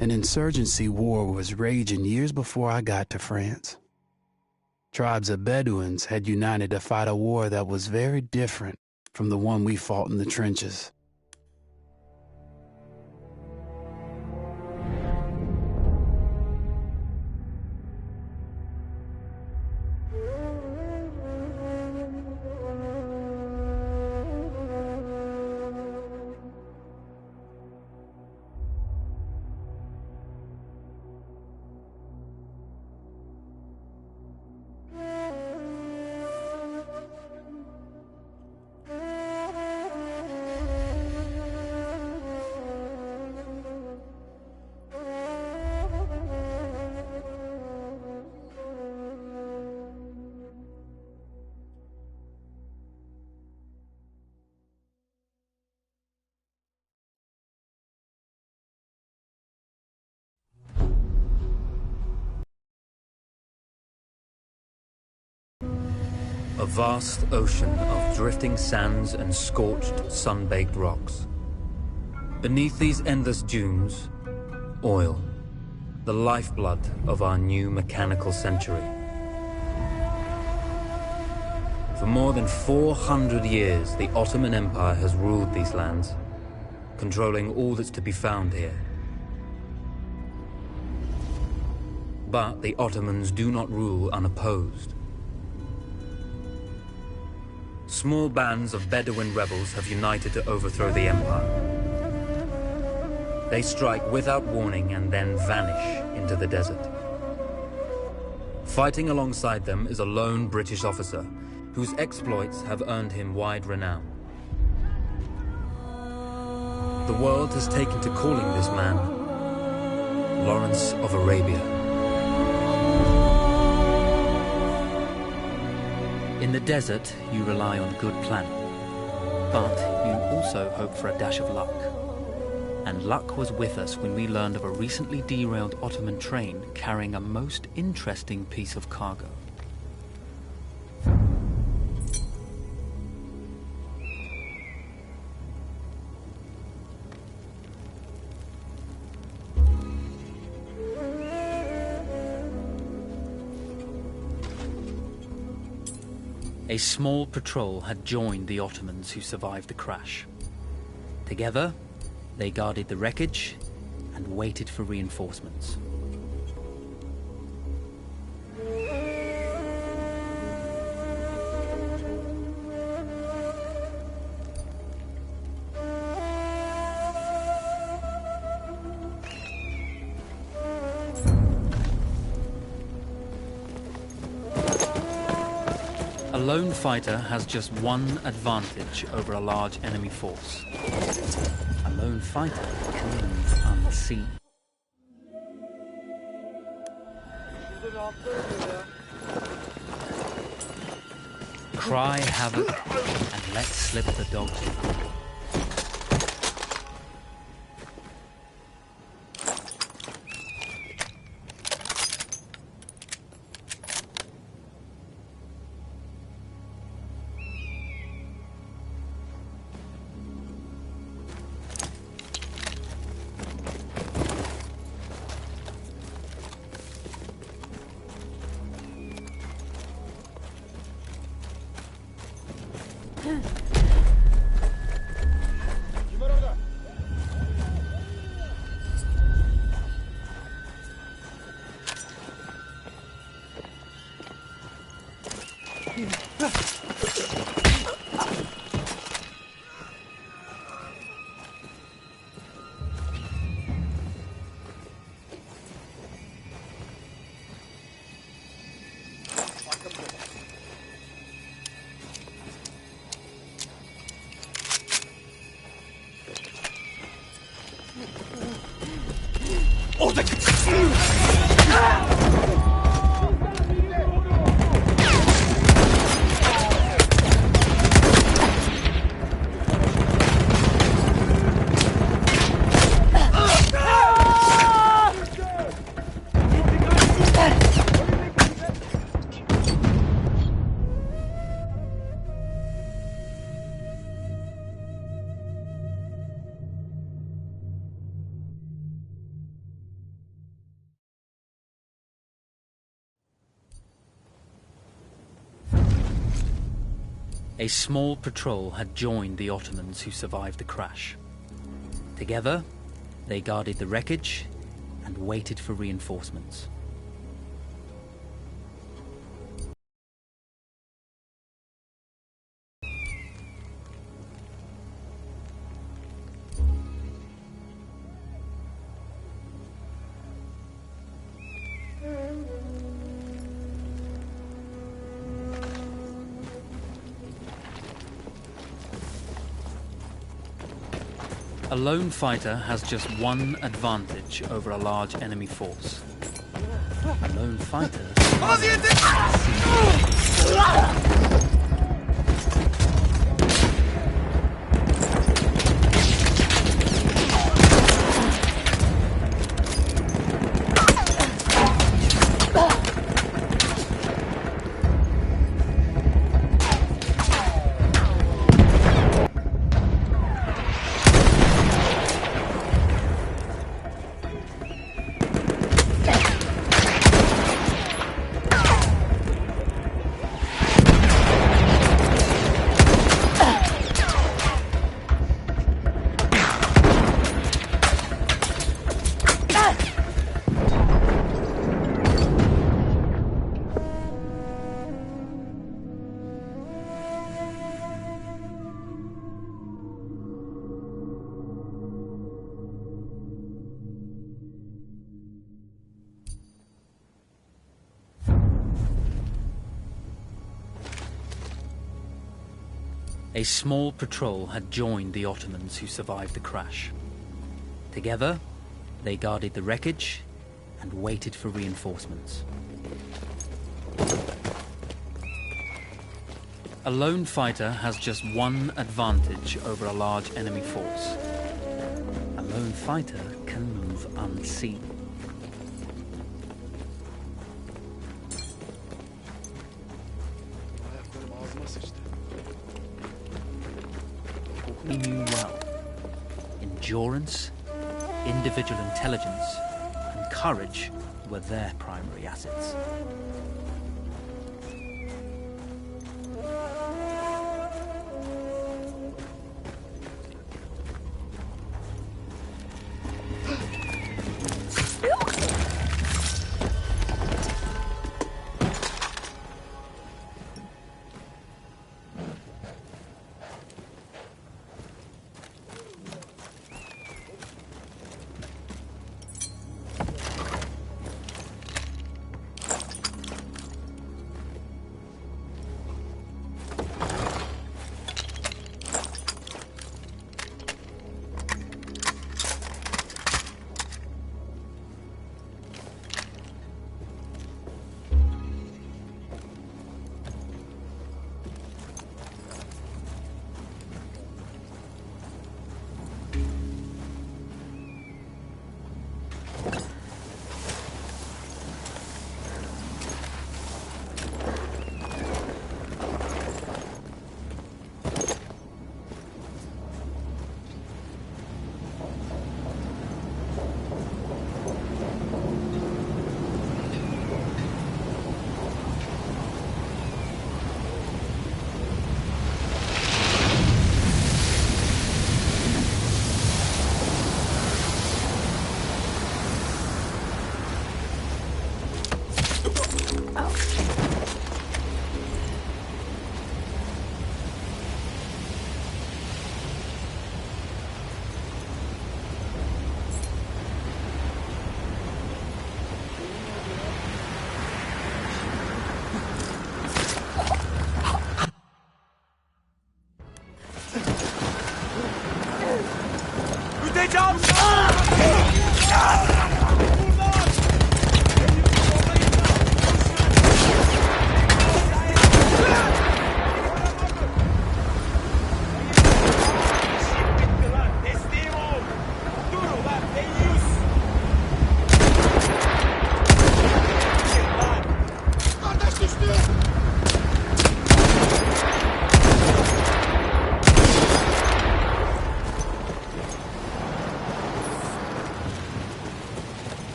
An insurgency war was raging years before I got to France. Tribes of Bedouins had united to fight a war that was very different from the one we fought in the trenches. A vast ocean of drifting sands and scorched, sun-baked rocks. Beneath these endless dunes, oil, the lifeblood of our new mechanical century. For more than 400 years, the Ottoman Empire has ruled these lands, controlling all that's to be found here. But the Ottomans do not rule unopposed. Small bands of Bedouin rebels have united to overthrow the empire. They strike without warning and then vanish into the desert. Fighting alongside them is a lone British officer whose exploits have earned him wide renown. The world has taken to calling this man Lawrence of Arabia. In the desert, you rely on good planning, but you also hope for a dash of luck. And luck was with us when we learned of a recently derailed Ottoman train carrying a most interesting piece of cargo. A small patrol had joined the Ottomans who survived the crash. Together, they guarded the wreckage and waited for reinforcements. A lone fighter has just one advantage over a large enemy force. A lone fighter comes unseen. Cry havoc and let slip the dogs. A small patrol had joined the Ottomans who survived the crash. Together, they guarded the wreckage and waited for reinforcements. A lone fighter has just one advantage over a large enemy force. A lone fighter... A small patrol had joined the Ottomans who survived the crash. Together, they guarded the wreckage and waited for reinforcements. A lone fighter has just one advantage over a large enemy force. A lone fighter can move unseen. He knew well. Endurance, individual intelligence, and courage were their primary assets.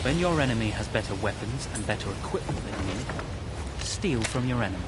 When your enemy has better weapons and better equipment than you, steal from your enemy.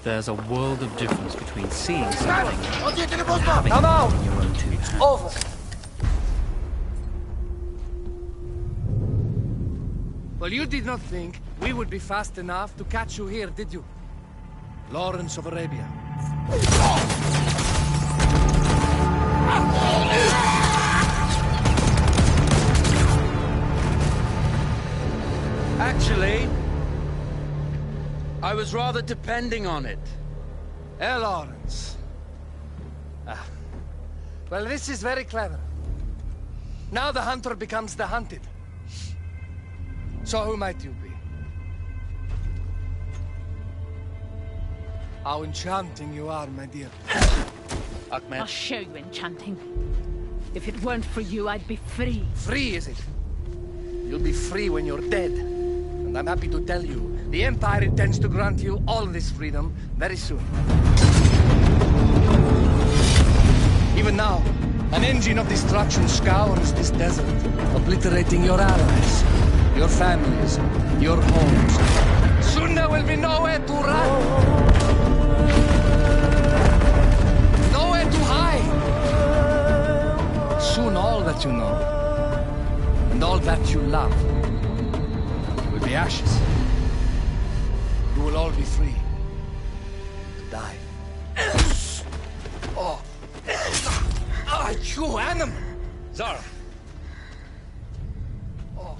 There's a world of difference between seeing something and having it in your own two hands. Over. Well, you did not think we would be fast enough to catch you here, did you? Lawrence of Arabia. Actually, I was rather depending on it. Lawrence. Well, this is very clever. Now the hunter becomes the hunted. So who might you be? How enchanting you are, my dear. Ahmed. I'll show you enchanting. If it weren't for you, I'd be free. Free, is it? You'll be free when you're dead. And I'm happy to tell you, the Empire intends to grant you all this freedom very soon. Even now, an engine of destruction scours this desert, obliterating your allies, your families, your homes. Soon there will be nowhere to run. Nowhere to hide. Soon all that you know, and all that you love, will be ashes. You will all be free to die. Oh, you animal! Zara. Oh.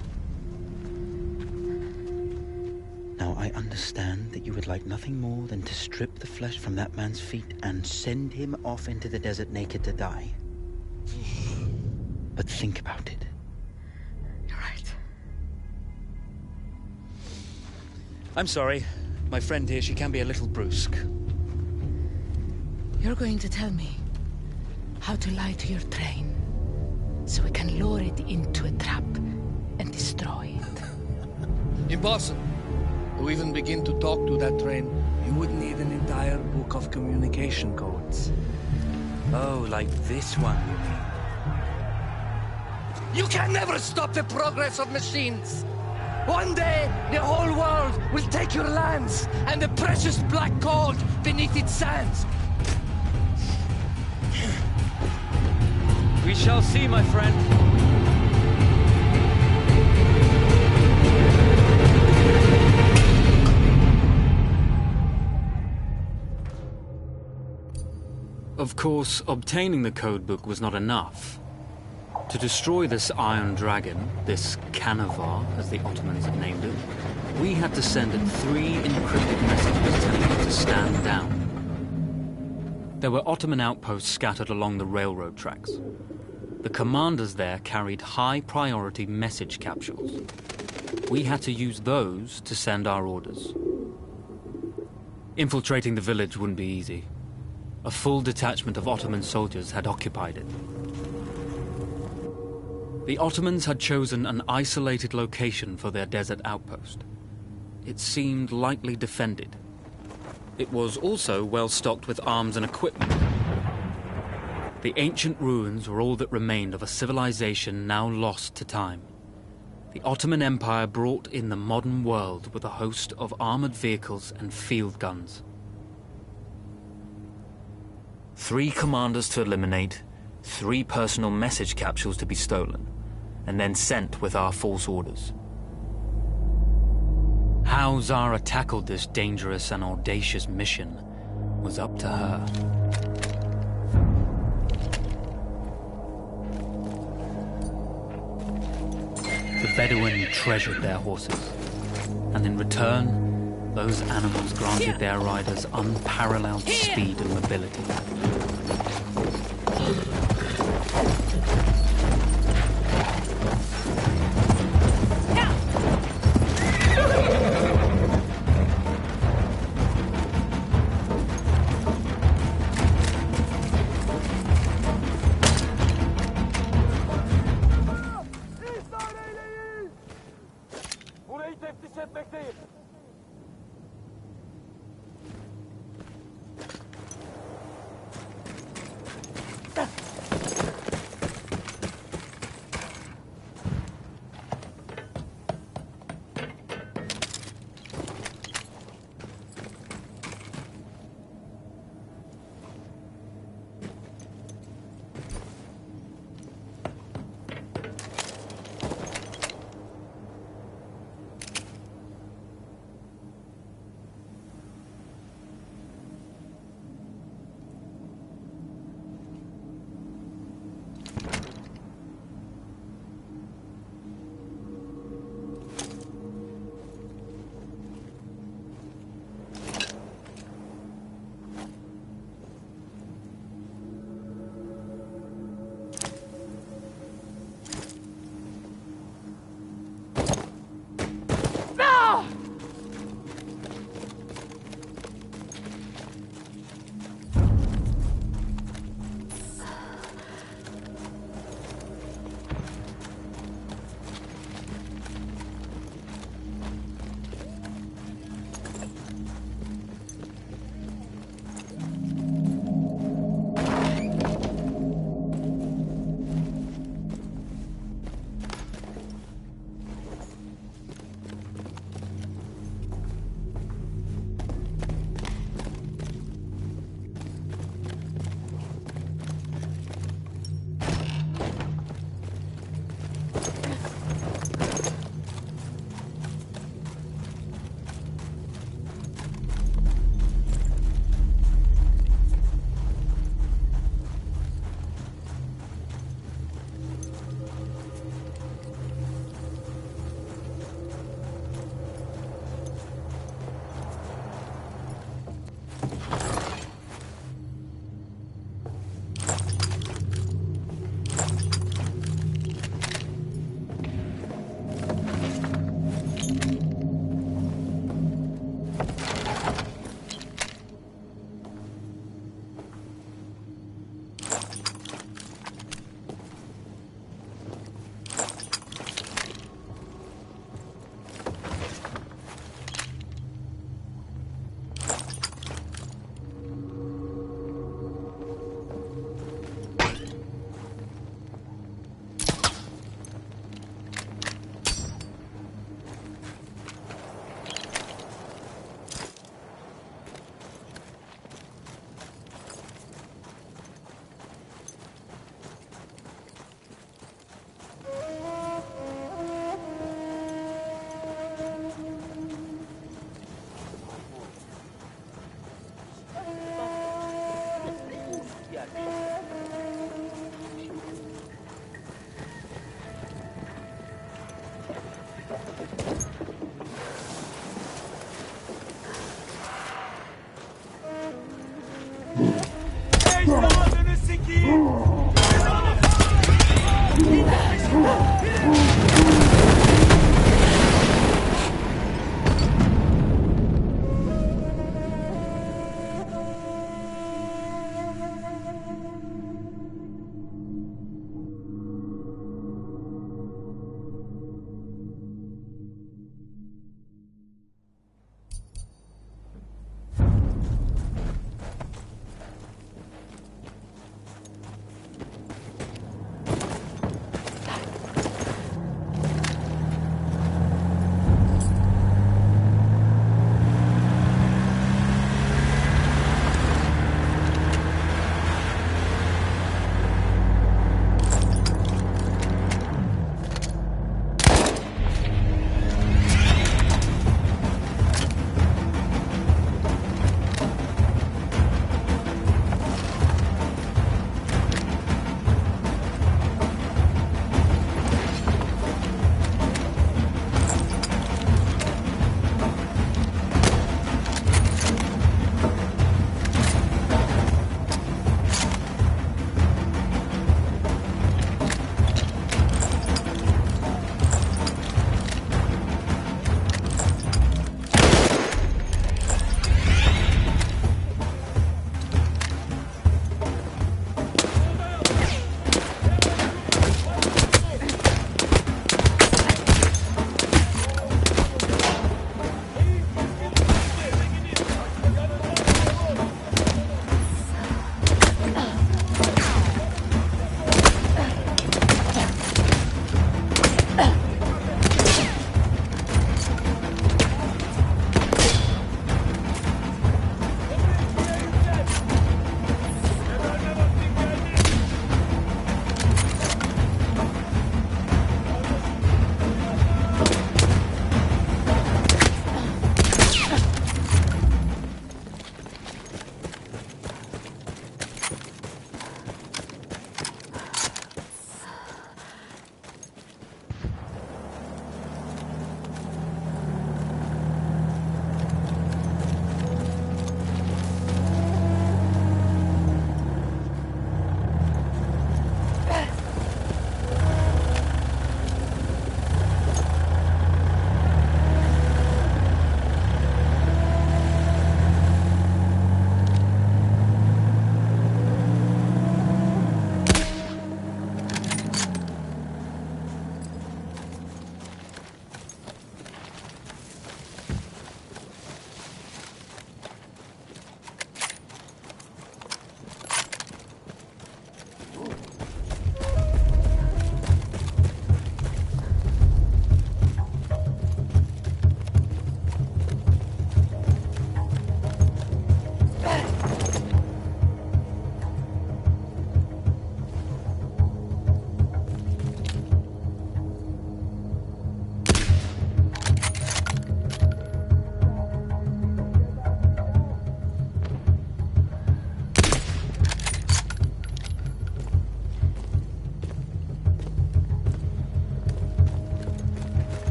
Now, I understand that you would like nothing more than to strip the flesh from that man's feet and send him off into the desert naked to die. But think about it. You're right. I'm sorry. My friend here, she can be a little brusque. You're going to tell me how to lie to your train, so we can lure it into a trap and destroy it. Impossible. To even begin to talk to that train, you would need an entire book of communication codes. Oh, like this one, you mean? You can never stop the progress of machines! One day, the whole world will take your lands, and the precious black gold beneath its sands. We shall see, my friend. Of course, obtaining the codebook was not enough. To destroy this Iron Dragon, this Canavar, as the Ottomans had named it, we had to send it 3 encrypted messages telling it to stand down. There were Ottoman outposts scattered along the railroad tracks. The commanders there carried high-priority message capsules. We had to use those to send our orders. Infiltrating the village wouldn't be easy. A full detachment of Ottoman soldiers had occupied it. The Ottomans had chosen an isolated location for their desert outpost. It seemed lightly defended. It was also well stocked with arms and equipment. The ancient ruins were all that remained of a civilization now lost to time. The Ottoman Empire brought in the modern world with a host of armored vehicles and field guns. 3 commanders to eliminate, 3 personal message capsules to be stolen, and then sent with our false orders. How Zara tackled this dangerous and audacious mission was up to her. The Bedouin treasured their horses, and in return, those animals granted their riders unparalleled speed and mobility.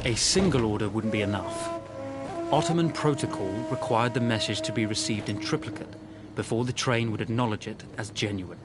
A single order wouldn't be enough. Ottoman protocol required the message to be received in triplicate before the train would acknowledge it as genuine.